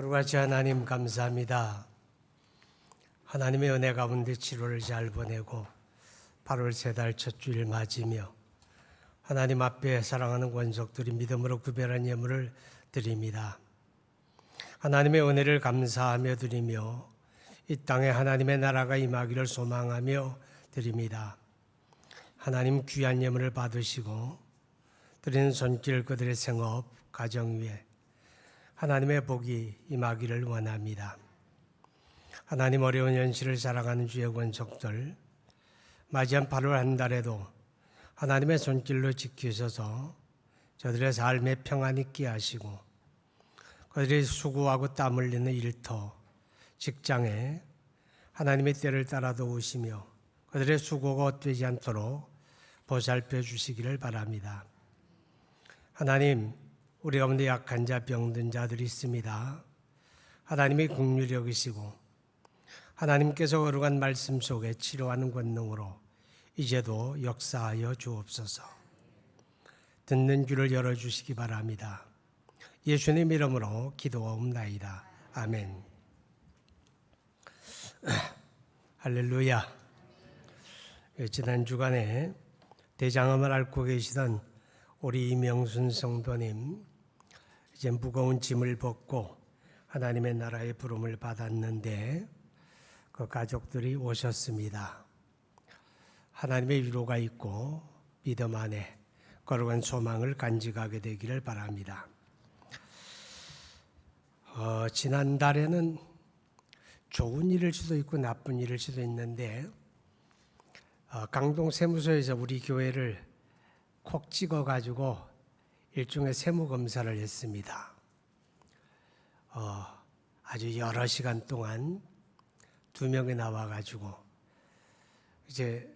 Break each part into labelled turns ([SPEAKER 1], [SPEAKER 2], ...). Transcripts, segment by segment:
[SPEAKER 1] 하루같이 하나님 감사합니다. 하나님의 은혜 가운데 7월을 잘 보내고 8월 세 달 첫 주일 맞으며 하나님 앞에 사랑하는 권속들이 믿음으로 구별한 예물을 드립니다. 하나님의 은혜를 감사하며 드리며 이 땅에 하나님의 나라가 임하기를 소망하며 드립니다. 하나님 귀한 예물을 받으시고 드리는 손길 그들의 생업, 가정 위에 하나님의 복이 임하기를 원합니다. 하나님 어려운 현실을 살아가는 주의 권속들 맞이한 8월 한 달에도 하나님의 손길로 지키셔서 저들의 삶에 평안 있게 하시고 그들이 수고하고 땀 흘리는 일터, 직장에 하나님의 때를 따라 도우시며 그들의 수고가 헛되지 않도록 보살펴 주시기를 바랍니다. 하나님, 우리 가운데 약한 자, 병든 자들이 있습니다. 하나님이 긍휼히 여기시고 하나님께서 거룩한 말씀 속에 치료하는 권능으로 이제도 역사하여 주옵소서. 듣는 귀를 열어주시기 바랍니다. 예수님 이름으로 기도하옵나이다. 아멘. 할렐루야. 지난 주간에 대장암을 앓고 계시던 우리 이명순 성도님 이제 무거운 짐을 벗고 하나님의 나라의 부름을 받았는데 그 가족들이 오셨습니다. 하나님의 위로가 있고 믿음 안에 거룩한 소망을 간직하게 되기를 바랍니다. 지난달에는 좋은 일일 수도 있고 나쁜 일일 수도 있는데 강동 세무서에서 우리 교회를 콕 찍어가지고 일종의 세무검사를 했습니다. 아주 여러 시간 동안 2명이 나와가지고 이제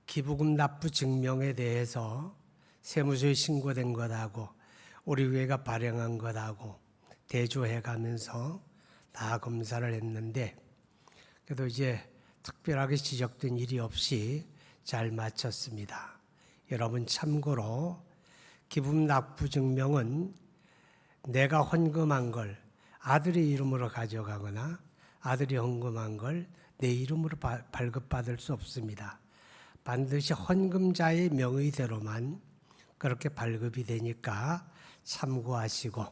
[SPEAKER 1] 기부금 납부 증명에 대해서 세무서에 신고된 것하고 우리 교회가 발행한 것하고 대조해가면서 다 검사를 했는데 그래도 이제 특별하게 지적된 일이 없이 잘 마쳤습니다. 여러분 참고로 기부금 납부 증명은 내가 헌금한 걸 아들의 이름으로 가져가거나 아들이 헌금한 걸 내 이름으로 발급받을 수 없습니다. 반드시 헌금자의 명의대로만 그렇게 발급이 되니까 참고하시고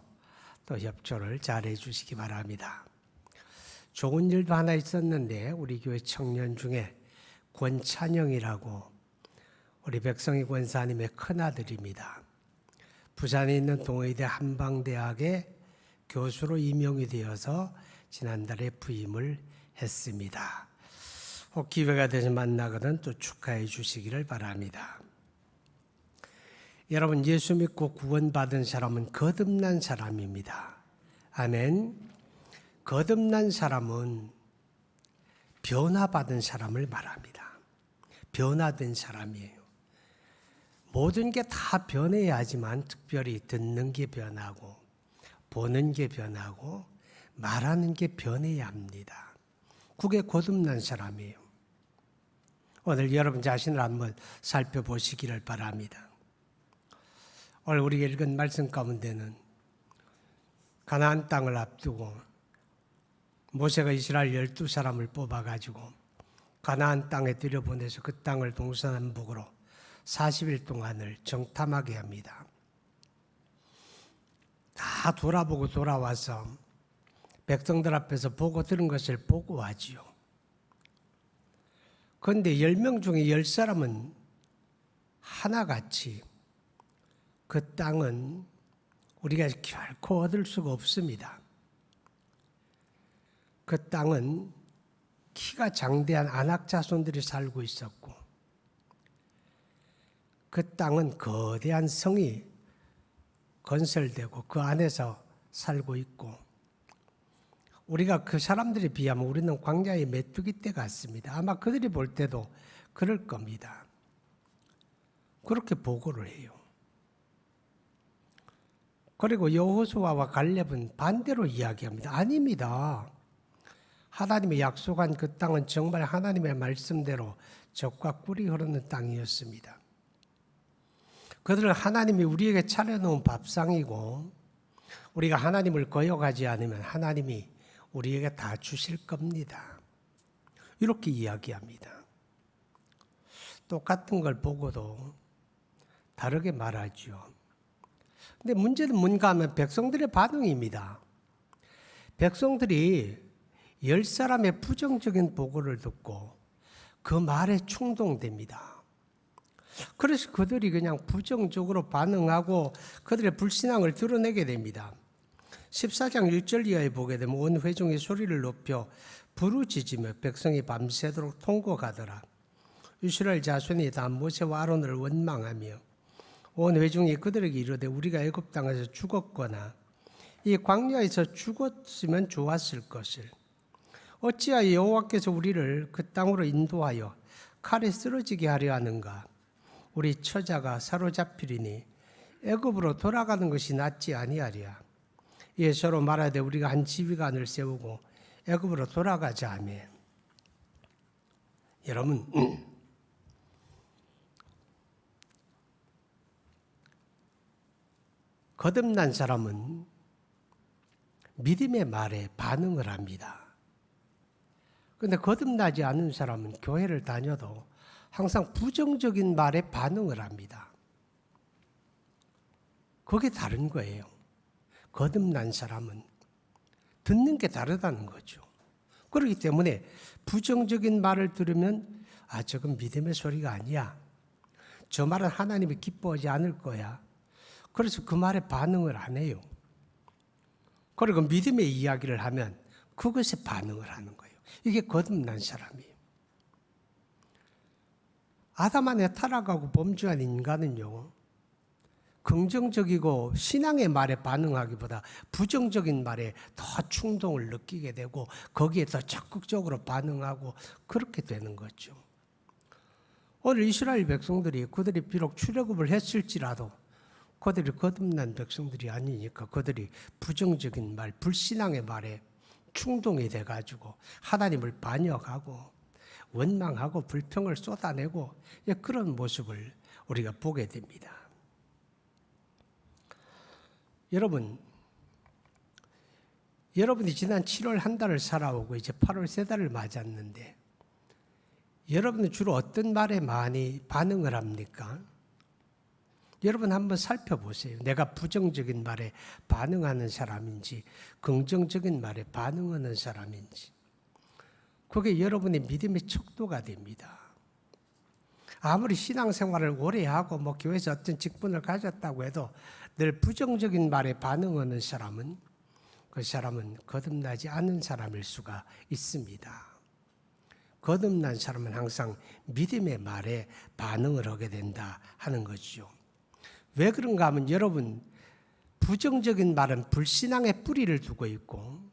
[SPEAKER 1] 또 협조를 잘 해주시기 바랍니다. 좋은 일도 하나 있었는데 우리 교회 청년 중에 권찬영이라고 우리 백성희 권사님의 큰아들입니다. 부산에 있는 동의대 한방대학의 교수로 임용이 되어서 지난달에 부임을 했습니다. 혹 기회가 되서 만나거든 또 축하해 주시기를 바랍니다. 여러분 예수 믿고 구원받은 사람은 거듭난 사람입니다. 아멘. 거듭난 사람은 변화받은 사람을 말합니다. 변화된 사람이에요. 모든 게 다 변해야 하지만 특별히 듣는 게 변하고 보는 게 변하고 말하는 게 변해야 합니다. 그게 거듭난 사람이에요. 오늘 여러분 자신을 한번 살펴보시기를 바랍니다. 오늘 우리가 읽은 말씀 가운데는 가나안 땅을 앞두고 모세가 이스라엘 12사람을 뽑아가지고 가나안 땅에 들여보내서 그 땅을 동서남북으로 40일 동안을 정탐하게 합니다. 다 돌아보고 돌아와서 백성들 앞에서 보고 들은 것을 보고하지요. 그런데 10명 중에 10사람은 하나같이 그 땅은 우리가 결코 얻을 수가 없습니다. 그 땅은 키가 장대한 아낙 자손들이 살고 있었고 그 땅은 거대한 성이 건설되고 그 안에서 살고 있고 우리가 그 사람들에 비하면 우리는 광야의 메뚜기 떼 같습니다. 아마 그들이 볼 때도 그럴 겁니다. 그렇게 보고를 해요. 그리고 여호수아와 갈렙은 반대로 이야기합니다. 아닙니다. 하나님이 약속한 그 땅은 정말 하나님의 말씀대로 젖과 꿀이 흐르는 땅이었습니다. 그들은 하나님이 우리에게 차려놓은 밥상이고 우리가 하나님을 거역하지 않으면 하나님이 우리에게 다 주실 겁니다. 이렇게 이야기합니다. 똑같은 걸 보고도 다르게 말하죠. 근데 문제는 뭔가 하면 백성들의 반응입니다. 백성들이 10사람의 부정적인 보고를 듣고 그 말에 충동됩니다. 그래서 그들이 그냥 부정적으로 반응하고 그들의 불신앙을 드러내게 됩니다. 14장 1절 이하에 보게 되면 온 회중이 소리를 높여 부르짖으며 백성이 밤새도록 통곡하더라. 이스라엘 자손이 다 모세와 아론을 원망하며 온 회중이 그들에게 이르되 우리가 애굽 땅에서 죽었거나 이 광야에서 죽었으면 좋았을 것을 어찌하여 여호와께서 우리를 그 땅으로 인도하여 칼에 쓰러지게 하려 하는가. 우리 처자가 사로잡히리니 애굽으로 돌아가는 것이 낫지 아니하랴. 이에 서로 말하되 우리가 한 지휘관을 세우고 애굽으로 돌아가자 하며. 여러분, 거듭난 사람은 믿음의 말에 반응을 합니다. 그런데 거듭나지 않은 사람은 교회를 다녀도 항상 부정적인 말에 반응을 합니다. 그게 다른 거예요. 거듭난 사람은 듣는 게 다르다는 거죠. 그렇기 때문에 부정적인 말을 들으면 저건 믿음의 소리가 아니야. 저 말은 하나님이 기뻐하지 않을 거야. 그래서 그 말에 반응을 안 해요. 그리고 믿음의 이야기를 하면 그것에 반응을 하는 거예요. 이게 거듭난 사람이에요. 아담 안에 타락하고 범죄한 인간은요, 긍정적이고 신앙의 말에 반응하기보다 부정적인 말에 더 충동을 느끼게 되고 거기에 더 적극적으로 반응하고 그렇게 되는 거죠. 오늘 이스라엘 백성들이 그들이 비록 출애굽을 했을지라도 그들이 거듭난 백성들이 아니니까 그들이 부정적인 말, 불신앙의 말에 충동이 돼가지고 하나님을 반역하고 원망하고 불평을 쏟아내고 그런 모습을 우리가 보게 됩니다. 여러분이 지난 7월 한 달을 살아오고 이제 8월 세 달을 맞았는데 여러분은 주로 어떤 말에 많이 반응을 합니까? 여러분 한번 살펴보세요. 내가 부정적인 말에 반응하는 사람인지 긍정적인 말에 반응하는 사람인지. 그게 여러분의 믿음의 척도가 됩니다. 아무리 신앙생활을 오래 하고 교회에서 어떤 직분을 가졌다고 해도 늘 부정적인 말에 반응하는 사람은 그 사람은 거듭나지 않은 사람일 수가 있습니다. 거듭난 사람은 항상 믿음의 말에 반응을 하게 된다 하는 거죠. 왜 그런가 하면 여러분, 부정적인 말은 불신앙의 뿌리를 두고 있고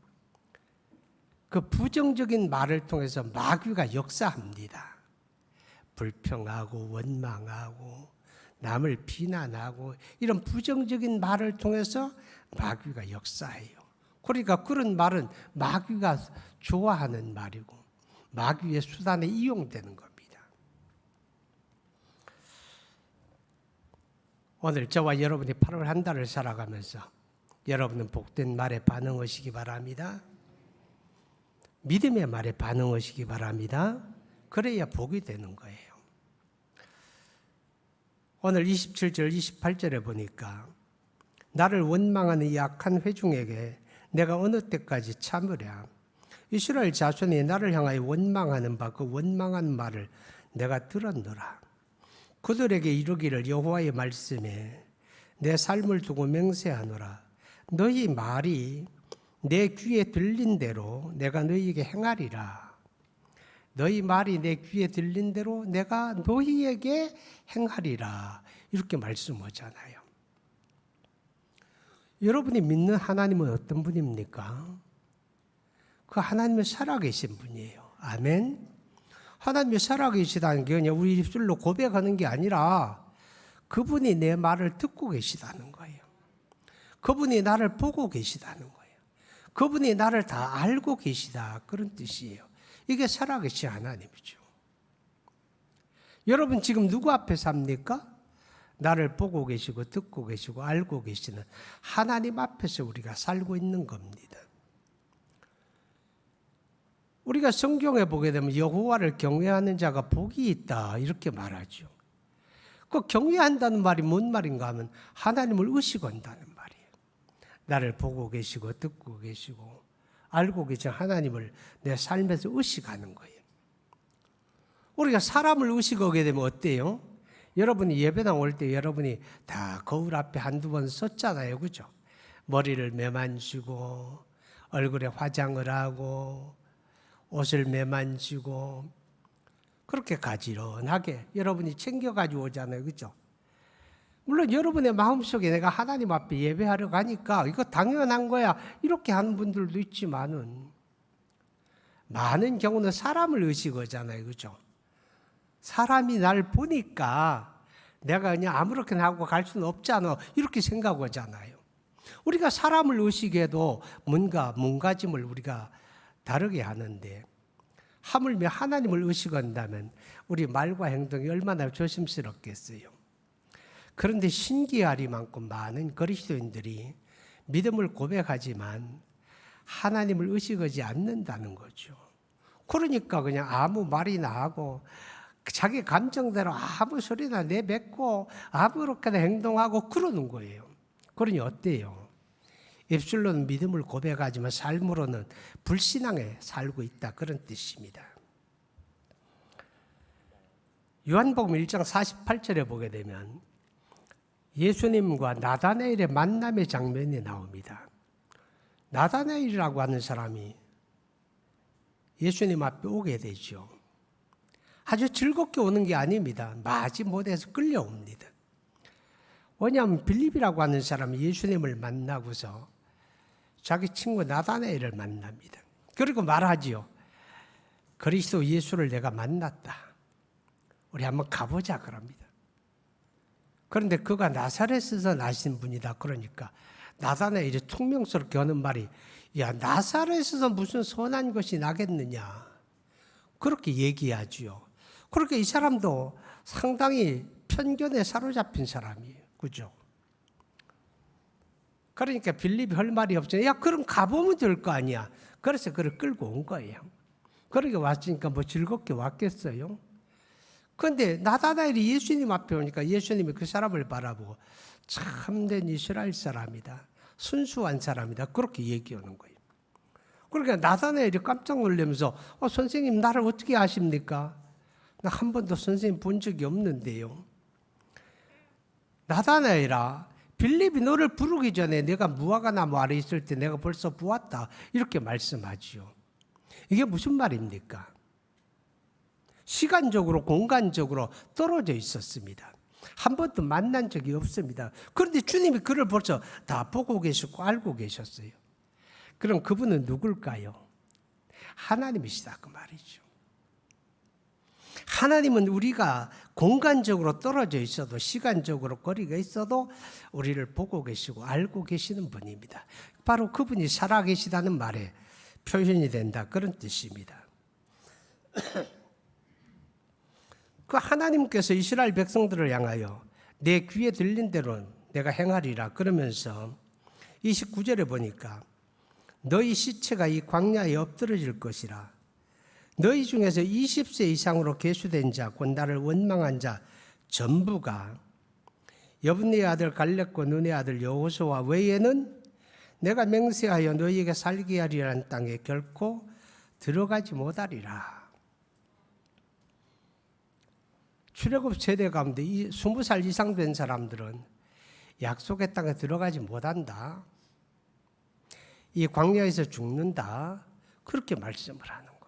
[SPEAKER 1] 그 부정적인 말을 통해서 마귀가 역사합니다. 불평하고 원망하고 남을 비난하고 이런 부정적인 말을 통해서 마귀가 역사해요. 그러니까 그런 말은 마귀가 좋아하는 말이고 마귀의 수단에 이용되는 겁니다. 오늘 저와 여러분이 8월 한 달을 살아가면서 여러분은 복된 말에 반응하시기 바랍니다. 믿음의 말에 반응하시기 바랍니다. 그래야 복이 되는 거예요. 오늘 27절, 28절에 보니까 나를 원망하는 이 악한 회중에게 내가 어느 때까지 참으랴. 이스라엘 자손이 나를 향하여 원망하는 바 그 원망한 말을 내가 들었노라. 그들에게 이르기를 여호와의 말씀에 내 삶을 두고 맹세하노라. 너희 말이 내 귀에 들린 대로 내가 너희에게 행하리라. 너희 말이 내 귀에 들린 대로 내가 너희에게 행하리라. 이렇게 말씀하잖아요. 여러분이 믿는 하나님은 어떤 분입니까? 그 하나님은 살아계신 분이에요. 아멘. 하나님이 살아계시다는 게 그냥 우리 입술로 고백하는 게 아니라 그분이 내 말을 듣고 계시다는 거예요. 그분이 나를 보고 계시다는 거예요. 그분이 나를 다 알고 계시다. 그런 뜻이에요. 이게 살아계신 하나님이죠. 여러분 지금 누구 앞에 삽니까? 나를 보고 계시고 듣고 계시고 알고 계시는 하나님 앞에서 우리가 살고 있는 겁니다. 우리가 성경에 보게 되면 여호와를 경외하는 자가 복이 있다 이렇게 말하죠. 그 경외한다는 말이 뭔 말인가 하면 하나님을 의식한다는 말이에요. 나를 보고 계시고 듣고 계시고 알고 계신 하나님을 내 삶에서 의식하는 거예요. 우리가 사람을 의식하게 되면 어때요? 여러분이 예배당 올 때 여러분이 다 거울 앞에 한두 번 섰잖아요. 그죠? 머리를 매만지고 얼굴에 화장을 하고 옷을 매만지고 그렇게 가지런하게 여러분이 챙겨가지고 오잖아요. 그죠? 물론 여러분의 마음속에 내가 하나님 앞에 예배하러 가니까 이거 당연한 거야 이렇게 하는 분들도 있지만은 많은 경우는 사람을 의식하잖아요. 그죠? 사람이 날 보니까 내가 그냥 아무렇게나 하고 갈 수는 없잖아 이렇게 생각하잖아요. 우리가 사람을 의식해도 뭔가 몸가짐을 우리가 다르게 하는데 하물며 하나님을 의식한다면 우리 말과 행동이 얼마나 조심스럽겠어요. 그런데 신기하리만큼 많은 그리스도인들이 믿음을 고백하지만 하나님을 의식하지 않는다는 거죠. 그러니까 그냥 아무 말이나 하고 자기 감정대로 아무 소리나 내뱉고 아무렇게나 행동하고 그러는 거예요. 그러니 어때요? 입술로는 믿음을 고백하지만 삶으로는 불신앙에 살고 있다 그런 뜻입니다. 요한복음 1장 48절에 보게 되면 예수님과 나다나엘의 만남의 장면이 나옵니다. 나다나엘이라고 하는 사람이 예수님 앞에 오게 되죠. 아주 즐겁게 오는 게 아닙니다. 마지못해서 끌려옵니다. 왜냐하면 빌립이라고 하는 사람이 예수님을 만나고서 자기 친구 나다나엘을 만납니다. 그리고 말하지요. 그리스도 예수를 내가 만났다. 우리 한번 가보자 그럽니다. 그런데 그가 나사렛에서 나신 분이다. 그러니까 나다나엘이 퉁명스럽게 하는 말이 야 나사렛에서 무슨 선한 것이 나겠느냐. 그렇게 얘기하지요. 그렇게 이 사람도 상당히 편견에 사로잡힌 사람이에요. 그죠? 그러니까 빌립이 할 말이 없죠. 야, 그럼 가보면 될 거 아니야. 그래서 그를 끌고 온 거예요. 그렇게 왔으니까 뭐 즐겁게 왔겠어요. 그런데 나다나엘이 예수님 앞에 오니까 예수님이 그 사람을 바라보고 참된 이스라엘 사람이다. 순수한 사람이다. 그렇게 얘기하는 거예요. 그러니까 나다나엘이 깜짝 놀라면서 선생님 나를 어떻게 아십니까? 나 한 번도 선생님 본 적이 없는데요. 나다나엘아 빌립이 너를 부르기 전에 내가 무화과나무 아래 있을 때 내가 벌써 보았다. 이렇게 말씀하지요. 이게 무슨 말입니까? 시간적으로 공간적으로 떨어져 있었습니다. 한 번도 만난 적이 없습니다. 그런데 주님이 그를 벌써 다 보고 계셨고 알고 계셨어요. 그럼 그분은 누굴까요? 하나님이시다 그 말이죠. 하나님은 우리가 공간적으로 떨어져 있어도 시간적으로 거리가 있어도 우리를 보고 계시고 알고 계시는 분입니다. 바로 그분이 살아계시다는 말에 표현이 된다 그런 뜻입니다. 그 하나님께서 이스라엘 백성들을 향하여 내 귀에 들린 대로 내가 행하리라 그러면서 29절에 보니까 너희 시체가 이 광야에 엎드러질 것이라 너희 중에서 20세 이상으로 계수된 자, 곧 나를 원망한 자 전부가 여분네 아들 갈렙과 눈의 아들 여호수아 외에는 내가 맹세하여 너희에게 살게 하리라는 땅에 결코 들어가지 못하리라. 출애굽 세대 가운데 20살 이상 된 사람들은 약속의 땅에 들어가지 못한다. 이 광야에서 죽는다. 그렇게 말씀을 하는 거예요.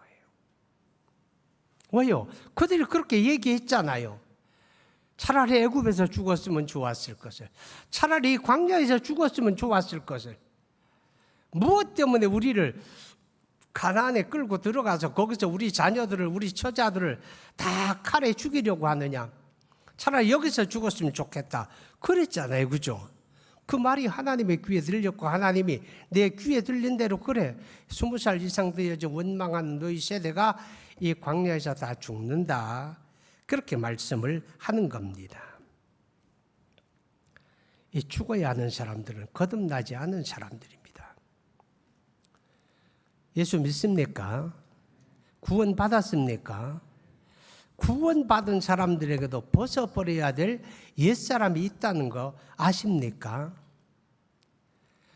[SPEAKER 1] 왜요? 그들이 그렇게 얘기했잖아요. 차라리 애굽에서 죽었으면 좋았을 것을. 차라리 이 광야에서 죽었으면 좋았을 것을. 무엇 때문에 우리를 가나안에 끌고 들어가서 거기서 우리 자녀들을 우리 처자들을 다 칼에 죽이려고 하느냐. 차라리 여기서 죽었으면 좋겠다. 그랬잖아요. 그죠? 그 말이 하나님의 귀에 들렸고 하나님이 내 귀에 들린 대로 그래. 20살 이상 되어져 원망하는 너희 세대가 이 광야에서 다 죽는다. 그렇게 말씀을 하는 겁니다. 이 죽어야 하는 사람들은 거듭나지 않은 사람들입니다. 예수 믿습니까? 구원 받았습니까? 구원받은 사람들에게도 벗어버려야 될 옛사람이 있다는 거 아십니까?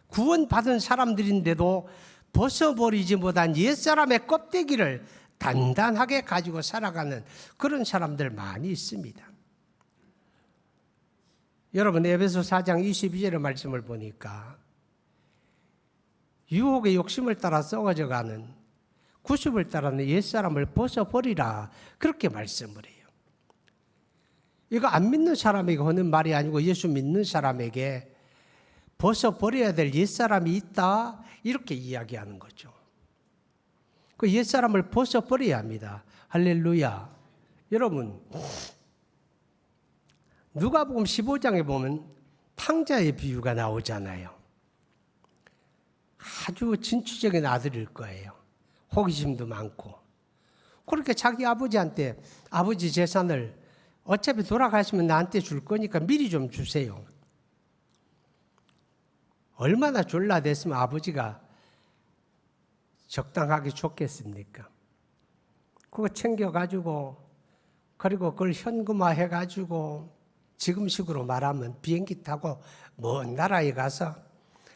[SPEAKER 1] 구원받은 사람들인데도 벗어버리지 못한 옛사람의 껍데기를 단단하게 가지고 살아가는 그런 사람들 많이 있습니다. 여러분, 에베소 4장 22절의 말씀을 보니까 유혹의 욕심을 따라 썩어져가는 구습을 따르는 옛사람을 벗어버리라, 그렇게 말씀을 해요. 이거 안 믿는 사람에게 하는 말이 아니고 예수 믿는 사람에게 벗어버려야 될 옛사람이 있다, 이렇게 이야기하는 거죠. 그 옛사람을 벗어버려야 합니다. 할렐루야. 여러분, 누가복음 15장에 보면 탕자의 비유가 나오잖아요. 아주 진취적인 아들일 거예요. 호기심도 많고. 그렇게 자기 아버지한테 아버지 재산을 어차피 돌아가시면 나한테 줄 거니까 미리 좀 주세요. 얼마나 졸라댔으면 아버지가 적당하게 줬겠습니까? 그거 챙겨가지고, 그리고 그걸 현금화해가지고 지금식으로 말하면 비행기 타고 먼 나라에 가서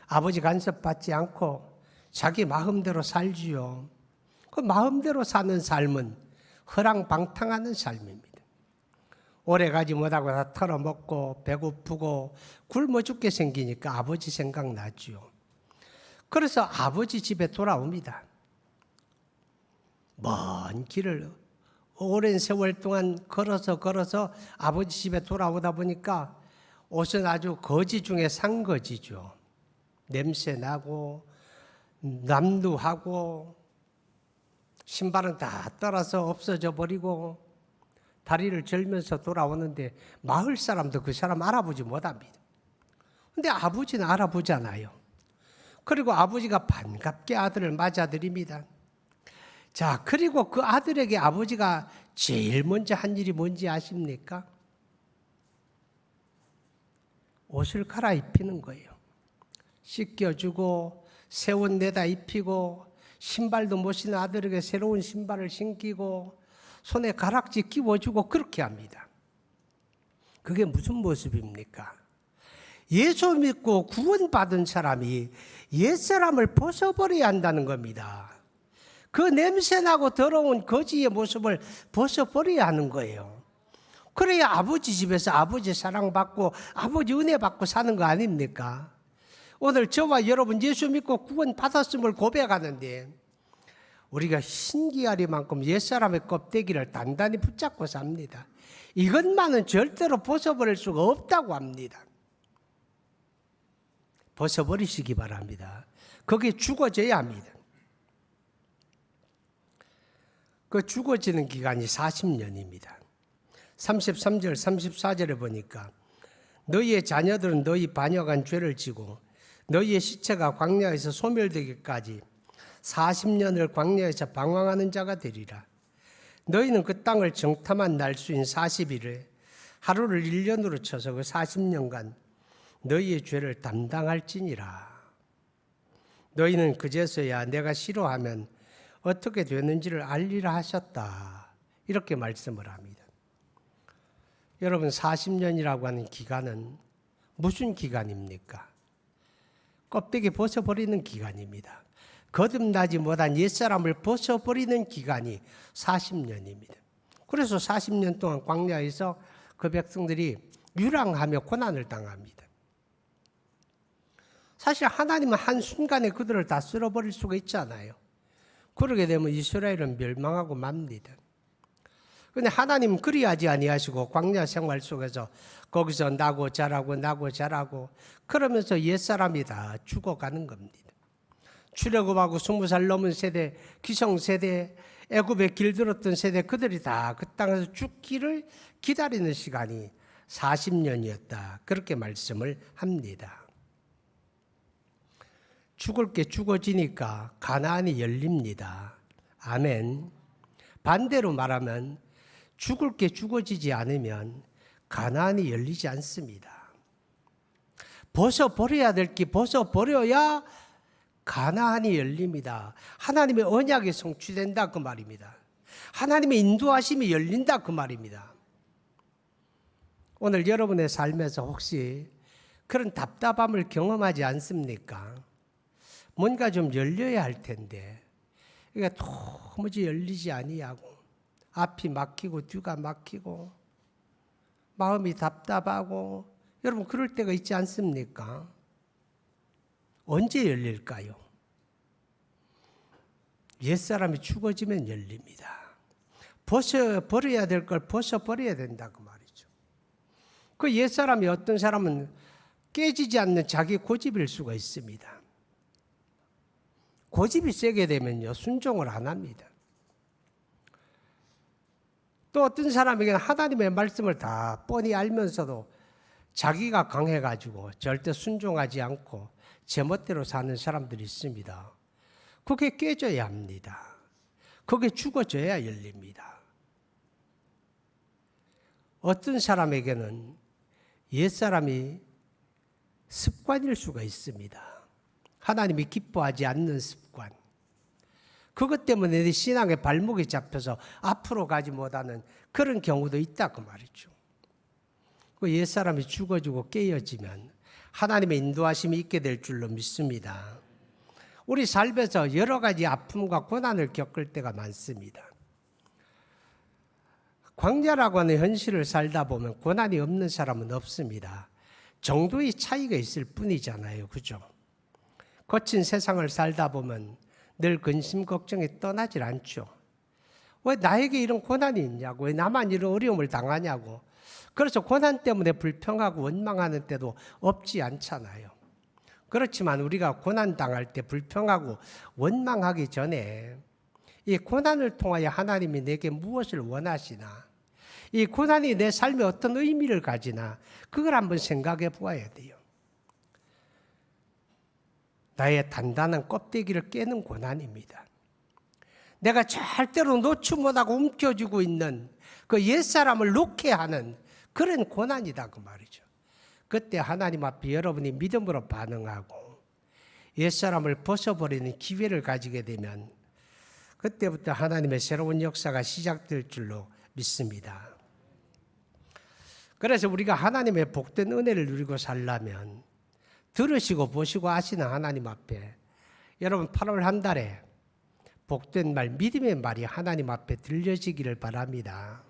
[SPEAKER 1] 아버지 간섭받지 않고 자기 마음대로 살지요. 그 마음대로 사는 삶은 허랑방탕하는 삶입니다. 오래 가지 못하고 다 털어먹고 배고프고 굶어 죽게 생기니까 아버지 생각나지요. 그래서 아버지 집에 돌아옵니다. 먼 길을 오랜 세월 동안 걸어서 아버지 집에 돌아오다 보니까 옷은 아주 거지 중에 상거지죠. 냄새 나고 남루하고 신발은 다 떨어서 없어져 버리고 다리를 절면서 돌아오는데 마을 사람도 그 사람 알아보지 못합니다. 근데 아버지는 알아보잖아요. 그리고 아버지가 반갑게 아들을 맞아들입니다. 자, 그리고 그 아들에게 아버지가 제일 먼저 한 일이 뭔지 아십니까? 옷을 갈아입히는 거예요. 씻겨주고 새 옷 내다 입히고 신발도 못 신은 아들에게 새로운 신발을 신기고 손에 가락지 끼워주고 그렇게 합니다. 그게 무슨 모습입니까? 예수 믿고 구원받은 사람이 옛사람을 벗어버려야 한다는 겁니다. 그 냄새나고 더러운 거지의 모습을 벗어버려야 하는 거예요. 그래야 아버지 집에서 아버지 사랑받고 아버지 은혜 받고 사는 거 아닙니까? 오늘 저와 여러분 예수 믿고 구원받았음을 고백하는데 우리가 신기하리만큼 옛사람의 껍데기를 단단히 붙잡고 삽니다. 이것만은 절대로 벗어버릴 수가 없다고 합니다. 벗어버리시기 바랍니다. 거기에 죽어져야 합니다. 그 죽어지는 기간이 40년입니다. 33절, 34절에 보니까 너희의 자녀들은 너희 반역한 죄를 지고 너희의 시체가 광야에서 소멸되기까지 40년을 광야에서 방황하는 자가 되리라. 너희는 그 땅을 정탐한 날수인 40일에 하루를 1년으로 쳐서 그 40년간 너희의 죄를 담당할지니라. 너희는 그제서야 내가 싫어하면 어떻게 되는지를 알리라 하셨다. 이렇게 말씀을 합니다. 여러분, 40년이라고 하는 기간은 무슨 기간입니까? 껍데기 벗어버리는 기간입니다. 거듭나지 못한 옛사람을 벗어버리는 기간이 40년입니다. 그래서 40년 동안 광야에서 그 백성들이 유랑하며 고난을 당합니다. 사실 하나님은 한순간에 그들을 다 쓸어버릴 수가 있잖아요. 그러게 되면 이스라엘은 멸망하고 맙니다. 그런데 하나님은 그리하지 아니하시고 광야 생활 속에서 거기서 나고 자라고 그러면서 옛사람이 다 죽어가는 겁니다. 출애굽하고 20살 넘은 세대, 기성세대, 애굽에 길들었던 세대, 그들이 다 그 땅에서 죽기를 기다리는 시간이 40년이었다. 그렇게 말씀을 합니다. 죽을 게 죽어지니까 가나안이 열립니다. 아멘. 반대로 말하면 죽을 게 죽어지지 않으면 가나안이 열리지 않습니다. 벗어버려야 될 게 벗어버려야 가나안이 열립니다. 하나님의 언약이 성취된다 그 말입니다. 하나님의 인도하심이 열린다 그 말입니다. 오늘 여러분의 삶에서 혹시 그런 답답함을 경험하지 않습니까? 뭔가 좀 열려야 할 텐데 이게 도무지 열리지 아니하고 앞이 막히고 뒤가 막히고 마음이 답답하고 여러분 그럴 때가 있지 않습니까? 언제 열릴까요? 옛사람이 죽어지면 열립니다. 벗어버려야 될 걸 벗어버려야 된다 그 말이죠. 그 옛사람이 어떤 사람은 깨지지 않는 자기 고집일 수가 있습니다. 고집이 세게 되면요 순종을 안 합니다. 또 어떤 사람에게는 하나님의 말씀을 다 뻔히 알면서도 자기가 강해가지고 절대 순종하지 않고 제멋대로 사는 사람들이 있습니다. 그게 깨져야 합니다. 그게 죽어져야 열립니다. 어떤 사람에게는 옛사람이 습관일 수가 있습니다. 하나님이 기뻐하지 않는 습관. 그것 때문에 내 신앙의 발목이 잡혀서 앞으로 가지 못하는 그런 경우도 있다 그 말이죠. 그 옛사람이 죽어지고 깨어지면 하나님의 인도하심이 있게 될 줄로 믿습니다. 우리 삶에서 여러 가지 아픔과 고난을 겪을 때가 많습니다. 광야라고 하는 현실을 살다 보면 고난이 없는 사람은 없습니다. 정도의 차이가 있을 뿐이잖아요. 그죠? 거친 세상을 살다 보면 늘 근심 걱정이 떠나질 않죠. 왜 나에게 이런 고난이 있냐고, 왜 나만 이런 어려움을 당하냐고. 그래서 고난 때문에 불평하고 원망하는 때도 없지 않잖아요. 그렇지만 우리가 고난 당할 때 불평하고 원망하기 전에 이 고난을 통하여 하나님이 내게 무엇을 원하시나, 이 고난이 내 삶에 어떤 의미를 가지나 그걸 한번 생각해 보아야 돼요. 나의 단단한 껍데기를 깨는 고난입니다. 내가 절대로 놓지 못하고 움켜쥐고 있는 그 옛사람을 놓게 하는 그런 고난이다 그 말이죠. 그때 하나님 앞에 여러분이 믿음으로 반응하고 옛사람을 벗어버리는 기회를 가지게 되면 그때부터 하나님의 새로운 역사가 시작될 줄로 믿습니다. 그래서 우리가 하나님의 복된 은혜를 누리고 살려면 들으시고 보시고 아시는 하나님 앞에 여러분 8월 한 달에 복된 말, 믿음의 말이 하나님 앞에 들려지기를 바랍니다.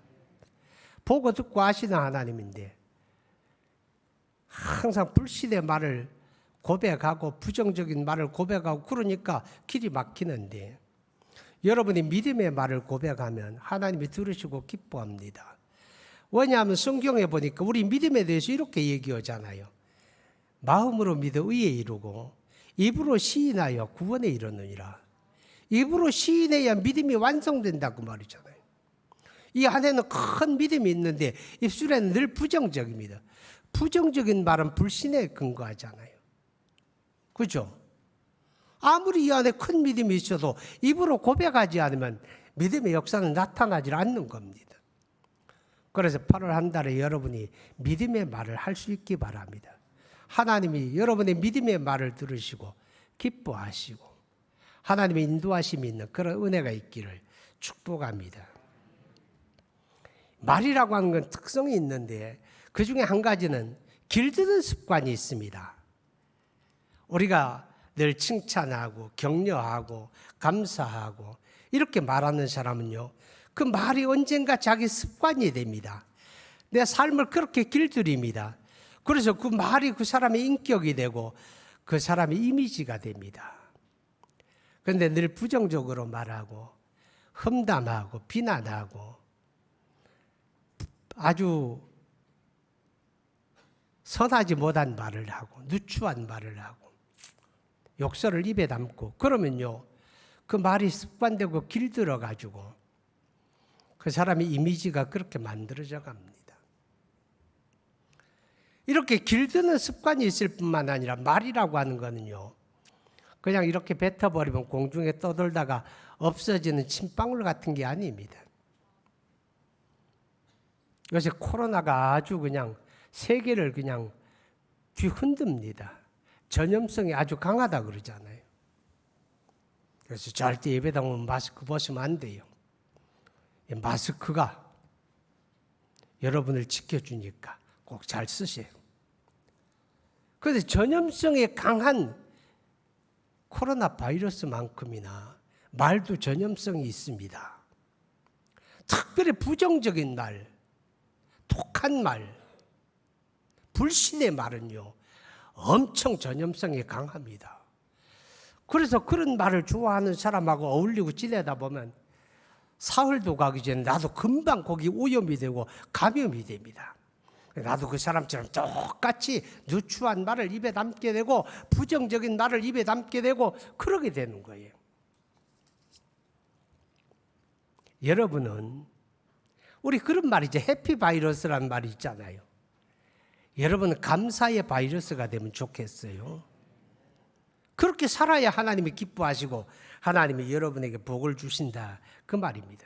[SPEAKER 1] 보고 듣고 아시는 하나님인데 항상 불신의 말을 고백하고 부정적인 말을 고백하고 그러니까 길이 막히는데 여러분이 믿음의 말을 고백하면 하나님이 들으시고 기뻐합니다. 왜냐하면 성경에 보니까 우리 믿음에 대해서 이렇게 얘기하잖아요. 마음으로 믿어 의에 이르고 입으로 시인하여 구원에 이르느니라. 입으로 시인해야 믿음이 완성된다고 말이잖아요. 이 안에는 큰 믿음이 있는데 입술에는 늘 부정적입니다. 부정적인 말은 불신에 근거하잖아요. 그렇죠? 아무리 이 안에 큰 믿음이 있어도 입으로 고백하지 않으면 믿음의 역사는 나타나지 않는 겁니다. 그래서 8월 한 달에 여러분이 믿음의 말을 할 수 있기 바랍니다. 하나님이 여러분의 믿음의 말을 들으시고 기뻐하시고 하나님의 인도하심이 있는 그런 은혜가 있기를 축복합니다. 말이라고 하는 건 특성이 있는데 그 중에 한 가지는 길드는 습관이 있습니다. 우리가 늘 칭찬하고 격려하고 감사하고 이렇게 말하는 사람은요, 그 말이 언젠가 자기 습관이 됩니다. 내 삶을 그렇게 길들입니다. 그래서 그 말이 그 사람의 인격이 되고 그 사람의 이미지가 됩니다. 그런데 늘 부정적으로 말하고 험담하고 비난하고 아주 선하지 못한 말을 하고 누추한 말을 하고 욕설을 입에 담고 그러면요, 그 말이 습관되고 길들어가지고 그 사람의 이미지가 그렇게 만들어져 갑니다. 이렇게 길드는 습관이 있을 뿐만 아니라 말이라고 하는 거는요, 그냥 이렇게 뱉어버리면 공중에 떠돌다가 없어지는 침방울 같은 게 아닙니다. 요새 코로나가 아주 그냥 세계를 그냥 뒤흔듭니다. 전염성이 아주 강하다 그러잖아요. 그래서 절대 예배당 오면 마스크 벗으면 안 돼요. 마스크가 여러분을 지켜주니까 꼭 잘 쓰세요. 그런데 전염성이 강한 코로나 바이러스만큼이나 말도 전염성이 있습니다. 특별히 부정적인 말, 독한 말, 불신의 말은요, 엄청 전염성이 강합니다. 그래서 그런 말을 좋아하는 사람하고 어울리고 지내다 보면 사흘도 가기 전에 나도 금방 거기 오염이 되고 감염이 됩니다. 나도 그 사람처럼 똑같이 누추한 말을 입에 담게 되고 부정적인 말을 입에 담게 되고 그러게 되는 거예요. 여러분은 우리 그런 말이죠. 해피 바이러스라는 말이 있잖아요. 여러분은 감사의 바이러스가 되면 좋겠어요. 그렇게 살아야 하나님이 기뻐하시고 하나님이 여러분에게 복을 주신다 그 말입니다.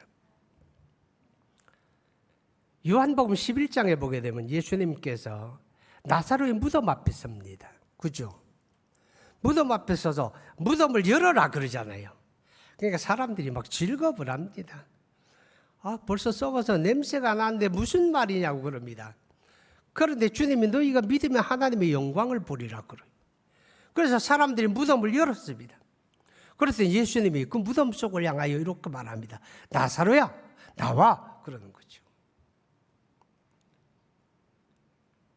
[SPEAKER 1] 요한복음 11장에 보게 되면 예수님께서 나사로의 무덤 앞에 섭니다. 그죠? 무덤 앞에 서서 무덤을 열어라 그러잖아요. 그러니까 사람들이 막 즐겁을 합니다. 벌써 썩어서 냄새가 나는데 무슨 말이냐고 그럽니다. 그런데 주님이 너희가 믿으면 하나님의 영광을 보리라 그래요. 그래서 사람들이 무덤을 열었습니다. 그래서 예수님이 그 무덤 속을 향하여 이렇게 말합니다. 나사로야 나와 그러는 거죠.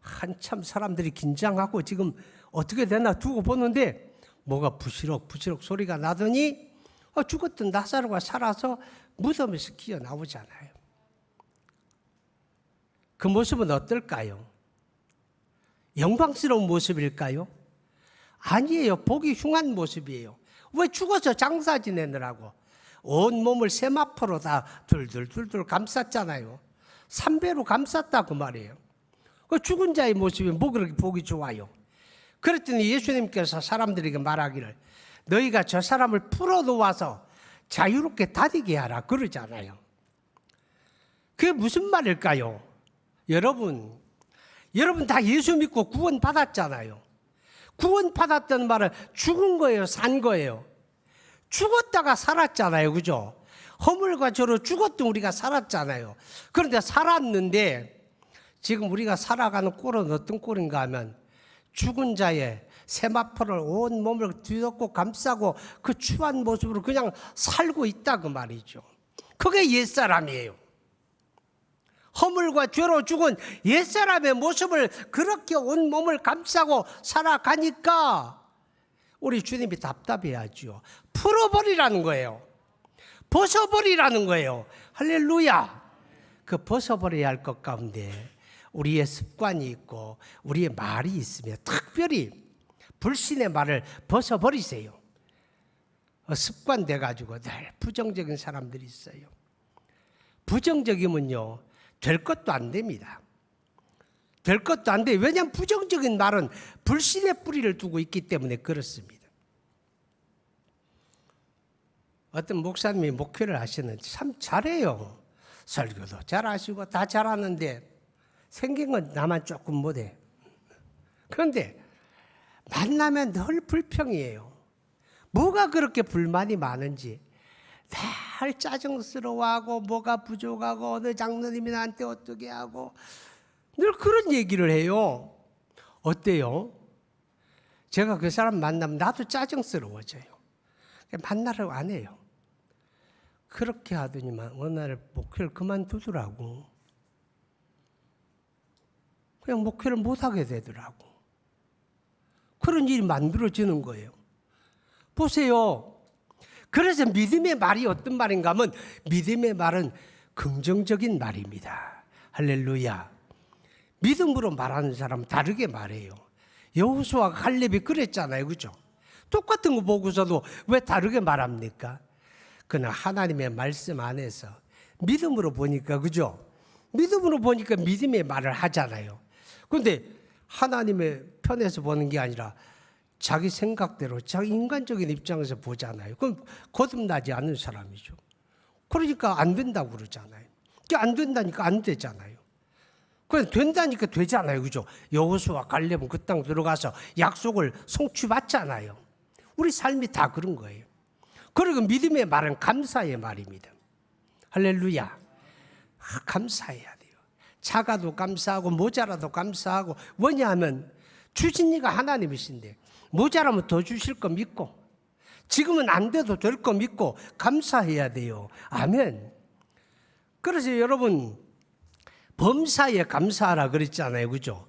[SPEAKER 1] 한참 사람들이 긴장하고 지금 어떻게 되나 두고 보는데 뭐가 부시럭 소리가 나더니 죽었던 나사로가 살아서 무덤에서 기어 나오잖아요. 그 모습은 어떨까요? 영광스러운 모습일까요? 아니에요. 보기 흉한 모습이에요. 왜 죽어서 장사 지내느라고 온 몸을 세마포로 다 둘둘 감쌌잖아요. 3배로 감쌌다 그 말이에요. 그 죽은 자의 모습이 뭐 그렇게 보기 좋아요. 그랬더니 예수님께서 사람들에게 말하기를 너희가 저 사람을 풀어놓아서 자유롭게 다니게 하라 그러잖아요. 그게 무슨 말일까요? 여러분 다 예수 믿고 구원 받았잖아요. 구원 받았다는 말은 죽은 거예요, 산 거예요? 죽었다가 살았잖아요, 그죠? 허물과 죄로 죽었던 우리가 살았잖아요. 그런데 살았는데 지금 우리가 살아가는 꼴은 어떤 꼴인가 하면 죽은 자의 세마포를 온 몸을 뒤덮고 감싸고 그 추한 모습으로 그냥 살고 있다 그 말이죠. 그게 옛사람이에요. 허물과 죄로 죽은 옛사람의 모습을 그렇게 온 몸을 감싸고 살아가니까 우리 주님이 답답해하죠. 풀어버리라는 거예요. 벗어버리라는 거예요. 할렐루야. 그 벗어버려야 할 것 가운데 우리의 습관이 있고 우리의 말이 있으며 특별히 불신의 말을 벗어버리세요. 습관 돼가지고 늘 부정적인 사람들이 있어요. 부정적이면요 될 것도 안 됩니다. 될 것도 안 돼요. 왜냐하면 부정적인 말은 불신의 뿌리를 두고 있기 때문에 그렇습니다. 어떤 목사님이 목회를 하시는데 참 잘해요. 설교도 잘하시고 다 잘하는데 생긴 건 나만 조금 못해. 그런데 만나면 늘 불평이에요. 뭐가 그렇게 불만이 많은지 늘 짜증스러워하고 뭐가 부족하고 어느 장로님이 나한테 어떻게 하고 늘 그런 얘기를 해요. 어때요? 제가 그 사람 만나면 나도 짜증스러워져요. 만나려고 안 해요. 그렇게 하더니만 어느 날 목회를 그만두더라고. 그냥 목회를 못하게 되더라고. 그런 일이 만들어지는 거예요. 보세요. 그래서 믿음의 말이 어떤 말인가 하면 믿음의 말은 긍정적인 말입니다. 할렐루야. 믿음으로 말하는 사람은 다르게 말해요. 여호수아와 갈렙이 그랬잖아요. 그죠? 똑같은 거 보고서도 왜 다르게 말합니까? 그러나 하나님의 말씀 안에서 믿음으로 보니까 그죠? 믿음으로 보니까 믿음의 말을 하잖아요. 그런데 하나님의 편에서 보는 게 아니라 자기 생각대로 자기 인간적인 입장에서 보잖아요. 그럼 거듭나지 않는 사람이죠. 그러니까 안 된다고 그러잖아요. 안 된다니까 안 되잖아요. 그냥 된다니까 되잖아요. 그죠? 여호수아 갈렙은 그 땅 들어가서 약속을 성취받잖아요. 우리 삶이 다 그런 거예요. 그리고 믿음의 말은 감사의 말입니다. 할렐루야. 감사해야 돼요. 작아도 감사하고 모자라도 감사하고, 뭐냐하면 주신 이가 하나님이신데 모자라면 더 주실 거 믿고, 지금은 안 돼도 될 거 믿고 감사해야 돼요. 아멘. 그래서 여러분, 범사에 감사하라 그랬잖아요. 그죠?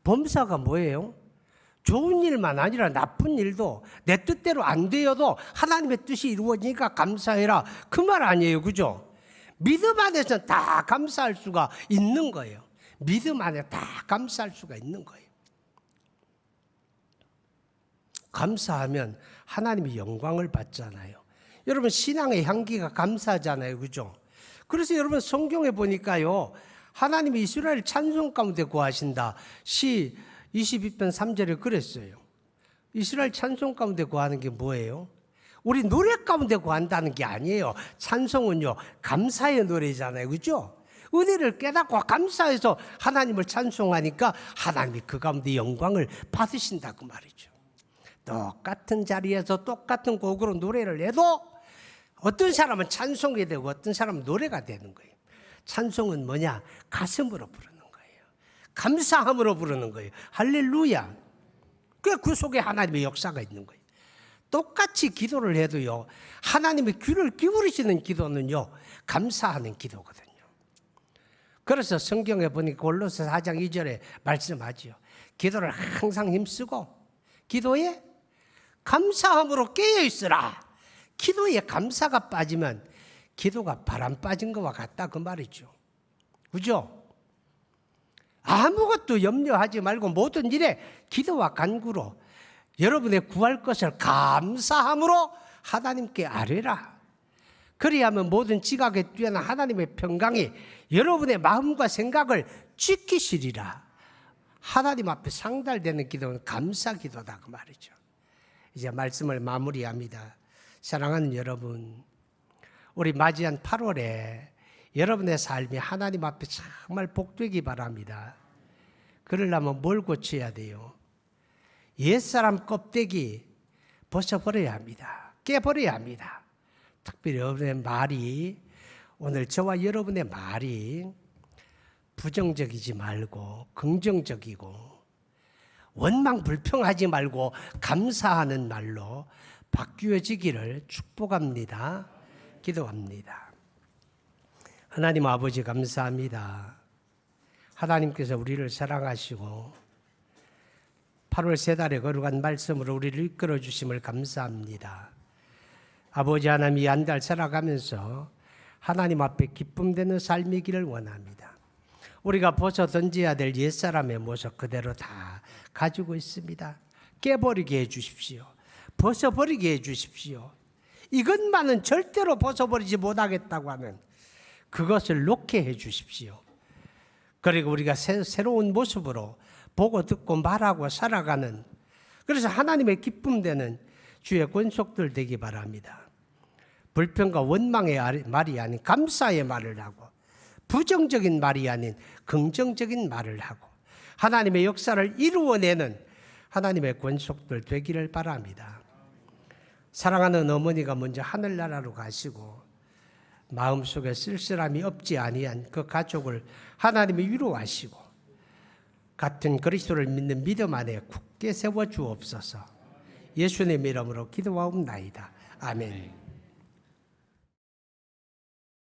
[SPEAKER 1] 범사가 뭐예요? 좋은 일만 아니라 나쁜 일도 내 뜻대로 안 되어도 하나님의 뜻이 이루어지니까 감사해라, 그 말 아니에요. 그죠? 믿음 안에서 다 감사할 수가 있는 거예요. 믿음 안에 다 감사할 수가 있는 거예요. 감사하면 하나님이 영광을 받잖아요. 여러분, 신앙의 향기가 감사잖아요. 그죠? 그래서 여러분, 성경에 보니까요, 하나님이 이스라엘 찬송 가운데 구하신다. 시 22편 3절에 그랬어요. 이스라엘 찬송 가운데 구하는 게 뭐예요? 우리 노래 가운데 구한다는 게 아니에요. 찬송은요, 감사의 노래잖아요. 그죠? 은혜를 깨닫고 감사해서 하나님을 찬송하니까 하나님이 그 가운데 영광을 받으신다, 그 말이죠. 똑같은 자리에서 똑같은 곡으로 노래를 해도 어떤 사람은 찬송이 되고 어떤 사람은 노래가 되는 거예요. 찬송은 뭐냐? 가슴으로 부르는 거예요. 감사함으로 부르는 거예요. 할렐루야. 그 속에 하나님의 역사가 있는 거예요. 똑같이 기도를 해도요, 하나님의 귀를 기울이시는 기도는요, 감사하는 기도거든요. 그래서 성경에 보니까 골로새 4장 2절에 말씀하지요. 기도를 항상 힘쓰고 기도에 감사함으로 깨어 있으라. 기도에 감사가 빠지면 기도가 바람 빠진 것과 같다, 그 말이죠. 그죠? 아무것도 염려하지 말고 모든 일에 기도와 간구로 여러분의 구할 것을 감사함으로 하나님께 아뢰라. 그리하면 모든 지각에 뛰어난 하나님의 평강이 여러분의 마음과 생각을 지키시리라. 하나님 앞에 상달되는 기도는 감사 기도다, 그 말이죠. 이제 말씀을 마무리합니다. 사랑하는 여러분, 우리 맞이한 8월에 여러분의 삶이 하나님 앞에 정말 복되기 바랍니다. 그러려면 뭘 고쳐야 돼요? 옛사람 껍데기 벗어버려야 합니다. 깨버려야 합니다. 특별히 여러분의 말이, 오늘 저와 여러분의 말이 부정적이지 말고 긍정적이고 원망 불평하지 말고 감사하는 말로 바뀌어지기를 축복합니다. 기도합니다. 하나님 아버지, 감사합니다. 하나님께서 우리를 사랑하시고 8월 세 달에 거룩한 말씀으로 우리를 이끌어 주심을 감사합니다. 아버지 하나님, 이 한 달 살아가면서 하나님 앞에 기쁨 되는 삶이기를 원합니다. 우리가 벗어 던져야 될 옛사람의 모습 그대로 다 가지고 있습니다. 깨버리게 해 주십시오. 벗어버리게 해 주십시오. 이것만은 절대로 벗어버리지 못하겠다고 하는 그것을 놓게 해 주십시오. 그리고 우리가 새로운 모습으로 보고 듣고 말하고 살아가는, 그래서 하나님의 기쁨 되는 주의 권속들 되기 바랍니다. 불평과 원망의 말이 아닌 감사의 말을 하고, 부정적인 말이 아닌 긍정적인 말을 하고, 하나님의 역사를 이루어내는 하나님의 권속들 되기를 바랍니다. 사랑하는 어머니가 먼저 하늘나라로 가시고 마음속에 쓸쓸함이 없지 아니한 그 가족을 하나님이 위로하시고 같은 그리스도를 믿는 믿음 안에 굳게 세워 주옵소서. 예수님의 이름으로 기도하옵나이다. 아멘.